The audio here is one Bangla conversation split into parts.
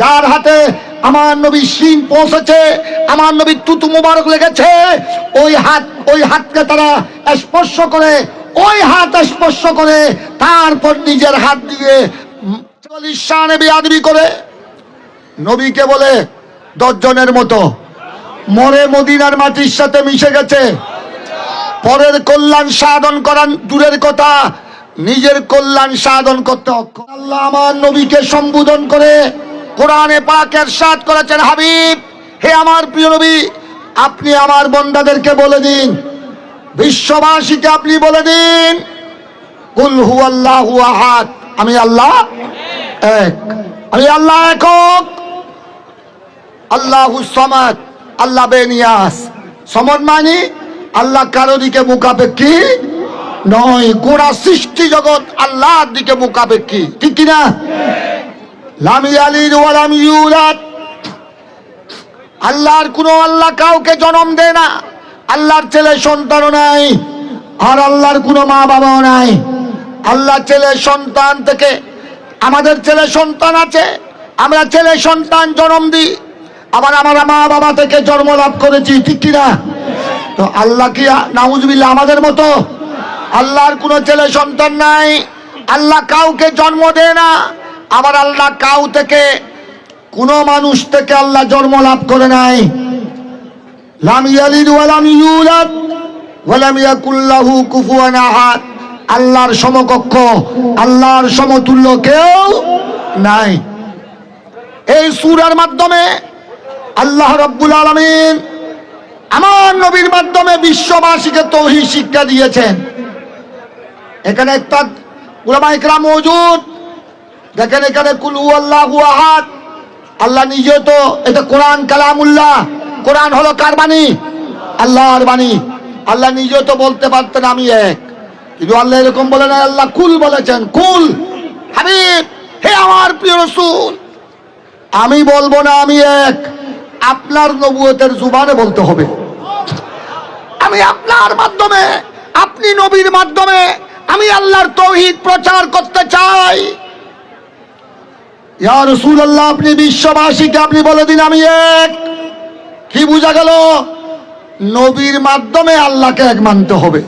যার হাতে আমার নবী শিং পৌঁছেছে, আমার নবী তুতু মুবারক লেগেছে, ওই হাতকে তারা স্পর্শ করে, ওই হাত স্পর্শ করে তারপর নিজের হাত দিয়ে শানে বেয়াদবি করে নবীকে বলে 10 জনের মতো মরে মদিনার মাটির সাথে মিশে গেছে। পরের কল্যাণ সাধন করার দূরের কথা, নিজের কল্যাণ সাধন করতে অক্ষম। আল্লাহ আমার নবীকে সম্বোধন করে কোরআনে পাক ইরশাদ করেছেন, হাবিব, হে আমার প্রিয় নবী, আপনি আমার বান্দাদেরকে বলে দিন, বিশ্ববাসীকে আপনি বলে দিন, কুল হুয়াল্লাহু আহাদ, আমি আল্লাহ এক, আমি আল্লাহ একক, আল্লাহুস সামাদ, আল্লাহ বেনিয়াস। সমদ মানে আল্লাহ কারো দিকে মুখাপেক্ষী নয়, গোড়া সৃষ্টি জগৎ আল্লাহর দিকে মুখাপেক্ষী, ঠিক কিনা? লাম ইয়ালিদ ওয়া লাম ইউলাদ, আল্লাহর কোনো, আল্লাহ কাউকে জন্ম দেয় না, আল্লাহর ছেলে সন্তানও নাই, আর আল্লাহর কোনো মা বাবাও নাই। আল্লাহ ছেলে সন্তান থেকে, আমাদের ছেলে সন্তান আছে, আমরা ছেলে সন্তান জন্ম দিই, আবার আমরা মা বাবা থেকে জন্ম লাভ করেছি, ঠিক কিনা? তো আল্লাহ কি নাউজুবিল্লাহ আমাদের মতো? আল্লাহর কোনো ছেলে সন্তান নাই, আল্লাহ কাউকে জন্ম দেয় না, আবার আল্লাহ কাউ থেকে, কোনো মানুষ থেকে আল্লাহ জন্ম লাভ করে নাই। লাম ইয়ালিদ ওয়া লাম ইউলাদ ওয়া লাম ইয়াকুল লাহু কুফুয়ান আহাদ, আল্লাহর সমকক্ষ, আল্লাহর সমতুল্য কেউ নাই। এই সূরার মাধ্যমে আল্লাহ রাব্বুল আলামিন আমার নবীর মাধ্যমে বিশ্ববাসীকে তাওহীদ শিক্ষা দিয়েছেন। এখানে একটা উলামায়ে কেরাম মওজুদ, দেখেন এখানে কুল হুয়াল্লাহু আহাদ, আল্লাহ নিজে তো, এটা কোরআন কালামুল্লাহ, কোরআন হলো কার বাণী? আল্লাহর বাণী। আল্লাহ নিজে তো বলতে পারতেন আমি এক, কিন্তু আল্লাহ এরকম বলে না, আল্লাহ কুল বলেছেন, কুল হাবিব, হে আমার প্রিয় রাসূল, আমি বলবো না আমি এক, আপনার নবুয়তের জুবানে বলতে হবে। আমি আপনার মাধ্যমে, আপনি নবীর মাধ্যমে আমি আল্লাহর তাওহীদ প্রচার করতে চাই। ইয়া রাসূলুল্লাহ, আপনি বিশ্ববাসীকে আপনি বলে দিন আমি এক। কি বোঝা গেল? নবীর মাধ্যমে আল্লাহকে এক মানতে হবে।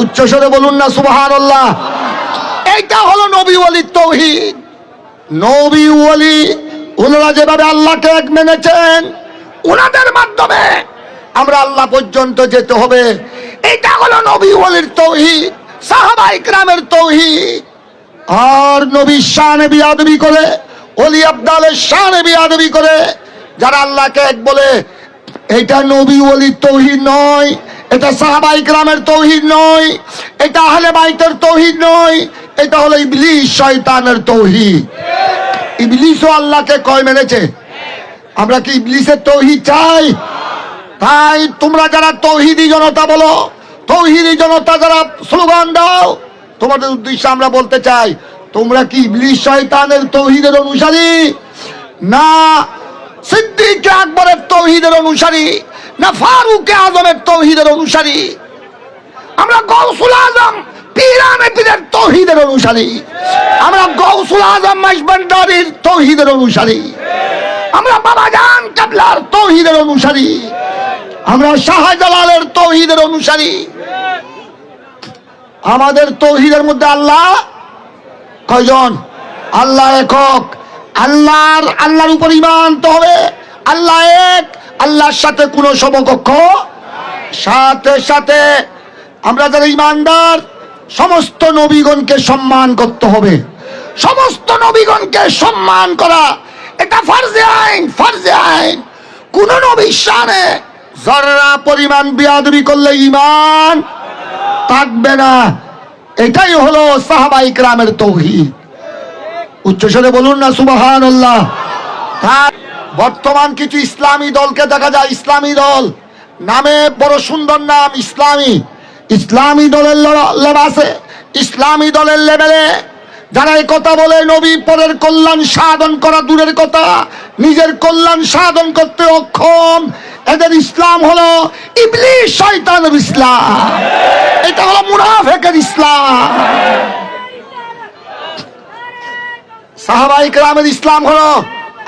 উচ্চস্বরে বলুন না সুবহানাল্লাহ। এইটা হলো নবী ওয়ালির তাওহীদ। নবী ওয়ালি ওনারা যেভাবে আল্লাহকে এক মেনেছেন, ওনাদের মাধ্যমে আমরা আল্লাহ পর্যন্ত যেতে হবে। এটা হলো নবী ওয়ালির তাওহীদ, সাহাবায়ে কেরামের তাওহীদ। আর নবীর শানে বিয়াদবি করে, ওলি আব্দালের শানে বিয়াদবি করে যারা আল্লাহকে এক বলে, এটা নবী ওলির তাওহীদ নয়, এটা সাহাবায়ে কেরামের তাওহীদ নয়, এটা আহলে বাইতের তাওহীদ নয়, এটা হলো ইবলিস শয়তানের তাওহীদ। ইবলিসও আল্লাহকে কয় মেনেছে। আমরা কি ইবলিসের তাওহীদ চাই? তাই তোমরা যারা তাওহীদি জনতা বলো, তাওহীদি জনতা যারা স্লোগান দাও, তোমাদের উদ্দেশ্যে আমরা বলতে চাই, তোমরা কি ইবলিস শয়তানের তাওহীদের অনুসারী, না সিদ্দিক আকবরের তাওহীদের অনুসারী, না ফারুক আজমের তাওহীদের অনুসারী? আমরা গাউসুল আজম পীরানে পীরের তাওহীদের অনুসারী, আমরা গাউসুল আজম মাইজবান্ডারির তাওহীদের অনুসারী, আমরা বাবাজান কেবলার তাওহীদের অনুসারী, আমরা শাহজালালের তাওহীদের অনুসারী। আমাদের তাওহীদের মধ্যে আল্লাহ কয়জন? আল্লাহ একক। আল্লাহর উপর ঈমান আনতে হবে, আল্লাহ এক, আল্লাহর সাথে কোনো সমকক্ষ। সাথে সাথে আমরা যারা ঈমানদার, সমস্ত নবীগণকে সম্মান করতে হবে। সমস্ত নবীগণকে সম্মান করা এটা ফরজে আইন, ফরজে আইন। কোন নবীর শানে যারা পরিমাণ বেয়াদবি করলে ঈমান থাকবে না। এটাই হলো সাহাবায়ে কেরামের তাওহীদ। উচ্চস্বরে বলুন না সুবহানাল্লাহ। বর্তমান কিছু ইসলামী দলকে দেখা যায়, ইসলামী দল নামে বড় সুন্দর নাম, ইসলামী দলের লেবাসে, ইসলামী দলের লেভেলে যারা এই কথা বলে, নবী পরের কল্যাণ সাধন করা দূরের কথা, নিজের কল্যাণ সাধন করতে অক্ষম, এদের ইসলাম হলো ইবলিস শয়তানের ইসলাম। এটা হলো মুনাফিকের ইসলাম। সাহাবায়ে কেরামের ইসলাম হলো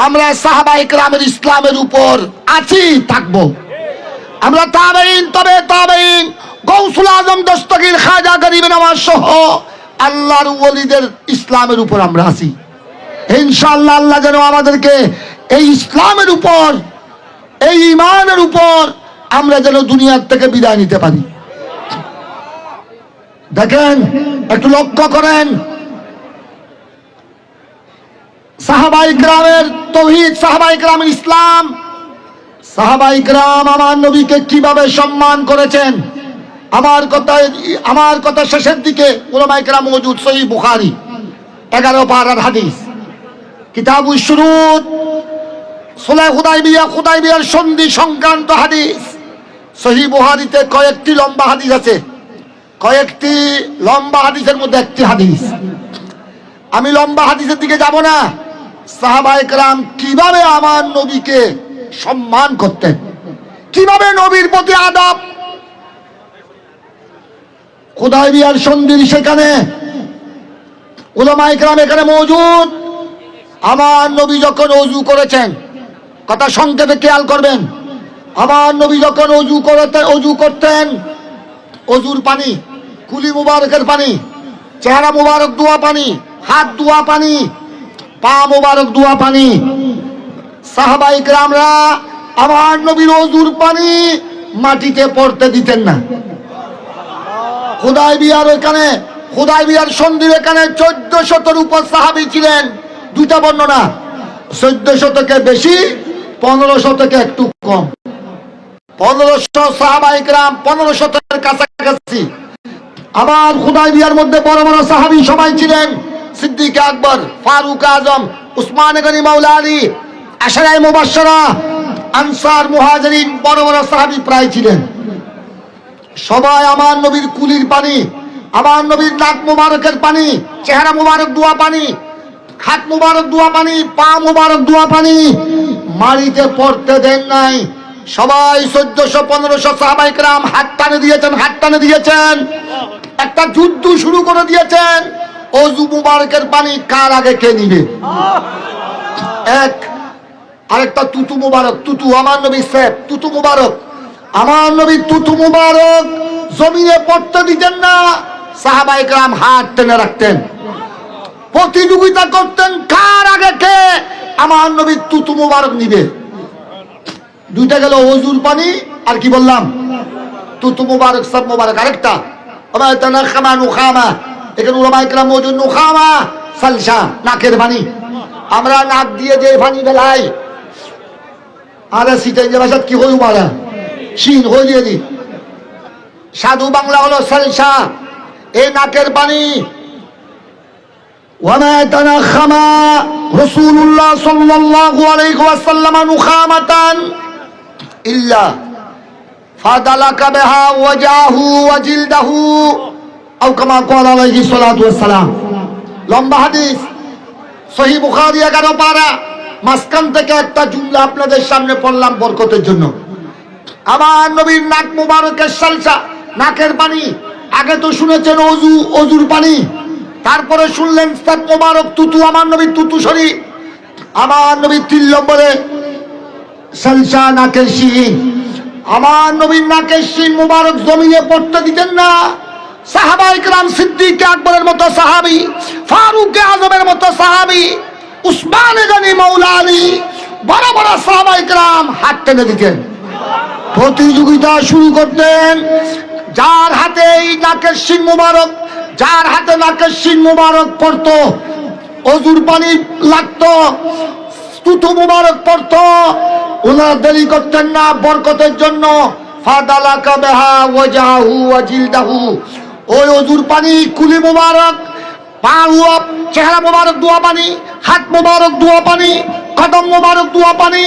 আমরা সাহাবায়ে কেরামের ইসলামের উপর আছি, থাকবো। আমরা তাবেঈন, তবে তাবেঈন, গৌসুল আজম দস্তগীর খাজা গরিব নওয়াজ সহ আল্লাহর ওলিদের ইসলামের উপর আমরা আছি। ইনশাআল্লাহ আল্লাহ যেন আমাদেরকে এই ইসলামের উপর, এই ঈমানের উপর আমরা যেন দুনিয়ার থেকে বিদায় নিতে পারি। দেখেন, একটু লক্ষ্য করেন সাহাবায়ে কেরামের তাওহীদ, সাহাবায়ে কেরামের ইসলাম, সাহাবায়ে কেরাম আমার নবীকে কিভাবে সম্মান করেছেন। আমার কথা শেষের দিকে উলামায়ে কেরাম মওজুদ, সহিহ বুখারী 11 পারার হাদিস, কিতাবুশ শুরুত, সুলহ হুদাইবিয়ার সন্ধি সংক্রান্ত হাদিস। সহিহ বুখারীতে কয়েকটি লম্বা হাদিস আছে, কয়েকটি লম্বা হাদিসের মধ্যে একটি হাদিস। আমি লম্বা হাদিসের দিকে যাব না। সাহাবায়ে কেরাম কিভাবে আমার নবীকে সম্মান করতেন, কিভাবে নবীর প্রতি আদব। হুদাইবিয়ার সন্ধির সেখানে উলামায়ে কেরাম এখানে মওজুদ। আমার নবী যখন ওযু করেছেন, কথা সংক্ষেপে খেয়াল করবেন, আমার নবী যখন ওযু করতেন, ওযুর পানি, কুলি মুবারকের পানি, চেহারা মুবারক ধোয়া পানি, হাত ধোয়া পানি, পা মুবারক ধোয়া পানি, সাহাবায়ে কেরামরা আমার নবীর ওযুর পানি মাটিতে পড়তে দিতেন না। হুদাইবিয়ার সন্ধির এখানে 1400 উপর সাহাবী ছিলেন। দুইটা বর্ণনা, 1400 থেকে বেশি, 1500 থেকে একটু কম। 1500 সাহাবায়ে কেরাম, 1500 এর কাছাকাছি। আবার হুদাইবিয়ার মধ্যে বড় বড় সাহাবী সবাই ছিলেন। সিদ্দিক আকবর, ফারুক আজম, উসমান গনি মাওলা আলী, আশরায়ে মুবাশশারা, আনসার, মুহাজিরিন, বড় বড় সাহাবী প্রায় ছিলেন। সবাই আমার নবীর কুলির পানি, আমার নবীর নাক মুবারকের পানি, চেহারা মুবারক ধোয়া পানি, হাত মুবারক ধোয়া পানি, পা মুবারক ধোয়া পানি মাটিতে পড়তে দেন নাই। সবাই 1400-1500 সাহাবায়ে কেরাম হাত টানে দিয়েছেন, একটা যুদ্ধ শুরু করে দিয়েছেন। ওযু মুবারকের পানি কার আগে কে নিবে? আরেকটা তুতু মুবারক, তুতু আমার নবী সেফ, তুতু মুবারক, আমার নবী তুতু মুবারক জমিনে পড়তে দিতেন না। সাহাবায়ে কেরাম হাত টেনে রাখতেন, প্রতিযোগিতা করতেন কার আগে কে আমার নবী তুতু মুবারক নিবে। দুইটা গেল ওযুর পানি, আর কি বললাম? তুতু মুবারক, সব মুবারক। আরেকটা নুখামা, এখানে উলামায়ে কেরাম মওজুদ। নুখামা সালসা, নাকের পানি। আমরা নাক দিয়ে যে পানি বেলাই, আরে সিটাই যে ভাষা কি হই মারা শিন হই দিয়ে দি, সাধু বাংলা হলো সালসা, এই নাকের পানি। ওয়ামা তানাখামা রাসূলুল্লাহ সাল্লাল্লাহু আলাইহি ওয়াসাল্লাম নুখামাতান ইল্লা ফাদালাকা বিহা ওয়াজাহু ওয়া জিলদাহু আও কামা ক্বালা আলাইহি সাল্লাতু ওয়াসসালাম। লম্বা হাদিস, সহিহ বুখারী 11 পারা। মাঝখান থেকে একটা জুমলা আপনাদের সামনে পড়লাম বরকতের জন্য। আমার নবীর নাক মুবারকের সালসা, নাকের পানি। আগে তো শুনেছেন ওযুর পানি, তারপরে শুনলেন সাত মুবারক, তুতু, আমার নবীর তুতু শরীফ। আমার নবীর 3 নম্বরে সালসা, নাকের শিন। আমার নবীর নাকের শিন মুবারক জমিনে পড়তে দিতেন না। সাহাবায়ে কেরাম, সিদ্দিক আকবরের মতো সাহাবী, ফারুক আজমের মতো সাহাবী, উসমান গনি মাওলা আলী, বড় বড় সাহাবায়ে কেরাম হাত টেনে দিতেন, প্রতিযোগিতা শুরু করতেন। যার হাতে এই নাকের শিন মুবারক, যার হাতে নাকের শিন মুবারক পড়তো, ওযুর পানি লাগতো, তুতু মুবারক পড়তো, ওনারা দেরি করতেন না বরকতের জন্য। ফাদালাকা বিহা ওয়াজাহু ওয়া জিলদাহু, ওই ওযুর পানি, কুলি মুবারক, পা, চেহারা মুবারক ধোয়া পানি, হাত মুবারক ধোয়া পানি, কদম মুবারক ধোয়া পানি,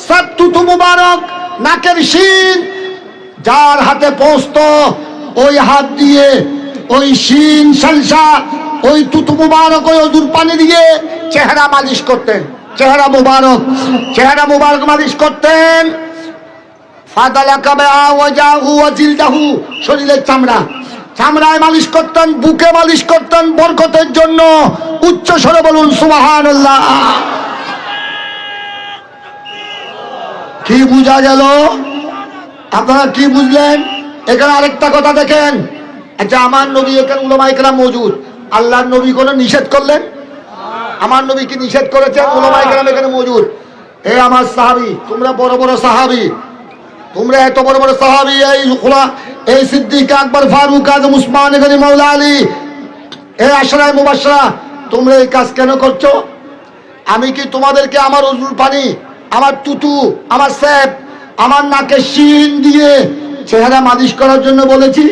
সব তুতু মুবারক, নাকের শিন যার হাতে পৌঁছতো, ওই হাত দিয়ে ওই শিন সালসা, ওই তুতু মুবারক, ওই ওযুর পানি দিয়ে চেহারা মালিশ করতেন, চেহারা মুবারক মালিশ করতেন। ফাদালাকা বিহা ওয়াজাহু ওয়া জিলদাহু, শরীরের চামড়ায় মালিশ করতেন, বুকে মালিশ করতেন বরকতের জন্য। উচ্চ স্বরে বলুন সুবহানাল্লাহ। কি বুঝা গেল? আপনারা কি বুঝলেন? এখানে আরেকটা কথা দেখেন। আচ্ছা, আমার নবী এখানে উলামায়ে কেরাম মওজুদ, আল্লাহর নবী কোনো নিষেধ করলেন? আমার নবী কি নিষেধ করেছেন? উলামায়ে কেরাম এখানে মওজুদ। এ আমার সাহাবী, তোমরা বড় বড় সাহাবী, তোমরা এত বড় বড় সাহাবী, এই সিদ্দিক আকবর, ফারুক আজম, উসমান গনি, মাওলা আলী, এই আশরায়ে মুবাশশারা, তোমরা এই কাজ কেন করছো? আমি কি তোমাদেরকে আমার ওযুর পানি, আমার তুতু, আমার স্যাপ, আমার নাকে শিন দিয়ে চেহারা মালিশ করার জন্য বলেছি?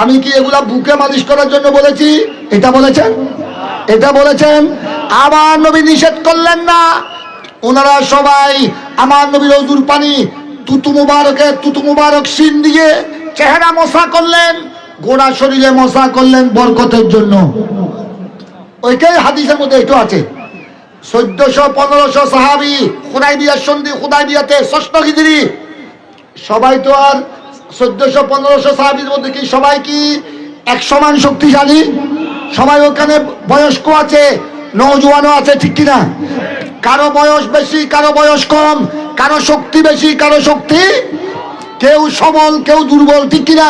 আমি কি এগুলা বুকে মালিশ করার জন্য বলেছি? এটা বলেছেন? এটা বলেছেন? আমার নবী নিষেধ করলেন না। ওনারা সবাই আমার নবীর ওযুর পানি তুতু মুবারক শিন দিয়ে চেহারা মসা করলেন, গোড়া শরীরে মসা করলেন বরকতের জন্য। ওইটাই হাদিসের মধ্যে একটু আছে। 1400-1500 সাহাবী হুদায়বিয়ার সন্ধি, হুদায়বিয়াতে ষষ্ঠ হিজরি, সবাই তো আর 1400-1500 সাহাবীর মধ্যে কি সবাই কি এক সমান শক্তিশালী? সবাই ওখানে বয়স্ক আছে, নওজোয়ানও আছে, ঠিক কিনা? কারো বয়স বেশি, কারো বয়স কম, কারো শক্তি বেশি, কারো শক্তি, কেউ সবল, কেউ দুর্বল, ঠিক কিনা?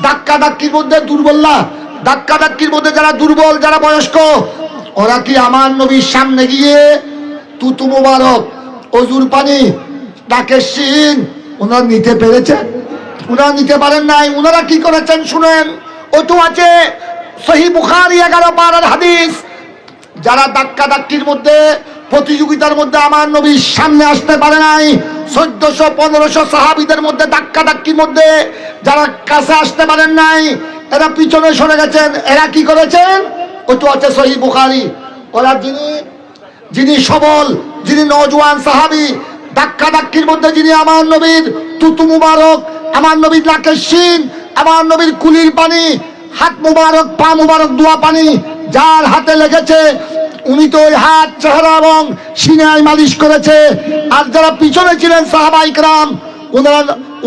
ধাক্কা ধাক্কির মধ্যে দুর্বল না, ধাক্কা ধাক্কির মধ্যে যারা দুর্বল, যারা বয়স্ক, ওরা কি আমার নবীর সামনে গিয়ে তুতু মুবারক, ওযুর পানি, নাকের শিন ওনারা নিতে পেরেছেন? ওনারা নিতে পারেন নাই। ওনারা কি করেছেন শুনেন। ওটু আছে সহিহ বুখারী 11 পারার হাদিস। যারা ধাক্কা ধাক্কির মধ্যে, প্রতিযোগিতার মধ্যে আমার নবীর সামনে আসতে পারে নাই, 1400-1500 সাহাবীদের মধ্যে ধাক্কা ধাক্কির মধ্যে যারা কাছে আসতে পারেন নাই, এরা পিছনে সরে গেছেন। এরা কি করেছেন? ওটু আছে সহিহ বুখারী। ওরা যিনি সবল, যিনি নওজোয়ান সাহাবী, ধাক্কা ধাক্কির মধ্যে যিনি আমার নবীর তুতু মুবারক, আমার নবীর নাকের শিন, আমার নবীর কুলির পানি, হাত মুবারক, পা মুবারক, দোয়া পানি যার হাতে লেগেছে, উনি তো ওই হাত, চেহারা এবং সিনায় মালিশ করেছে। আর যারা পিছনে ছিলেন সাহাবায়ে কেরাম,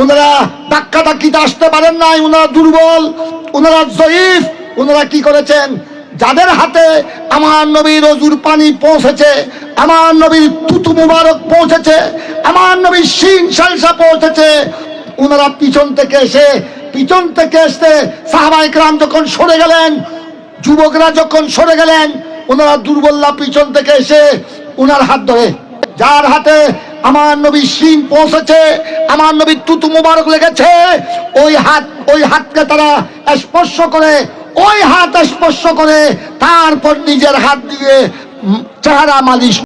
ওনারা ধাক্কা ধাক্কিতে আসতে পারেন নাই, ওনারা দুর্বল, ওনারা জয়ীফ। ওনারা কি করেছেন? যাদের হাতে আমার নবীর ওযুর পানি পৌঁছেছে, আমার নবীর তুতু মুবারক পৌঁছেছে, আমার নবীর শিন সালসা পৌঁছেছে, ওনারা পিছন থেকে এসে সাহাবায়ে কেরাম যখন সরে গেলেন, যুবকরা যখন সরে গেলেন, ওনারা দুর্বলরা পিছন থেকে এসে ওনার হাত ধরে, যার হাতে আমার নবীর শিন পৌঁছেছে, আমার নবীর তুতু মুবারক লেগেছে, ওই হাতকে তারা স্পর্শ করে, ওই হাত স্পর্শ করে তারপর নিজের হাত দিয়ে চেহারা মালিশ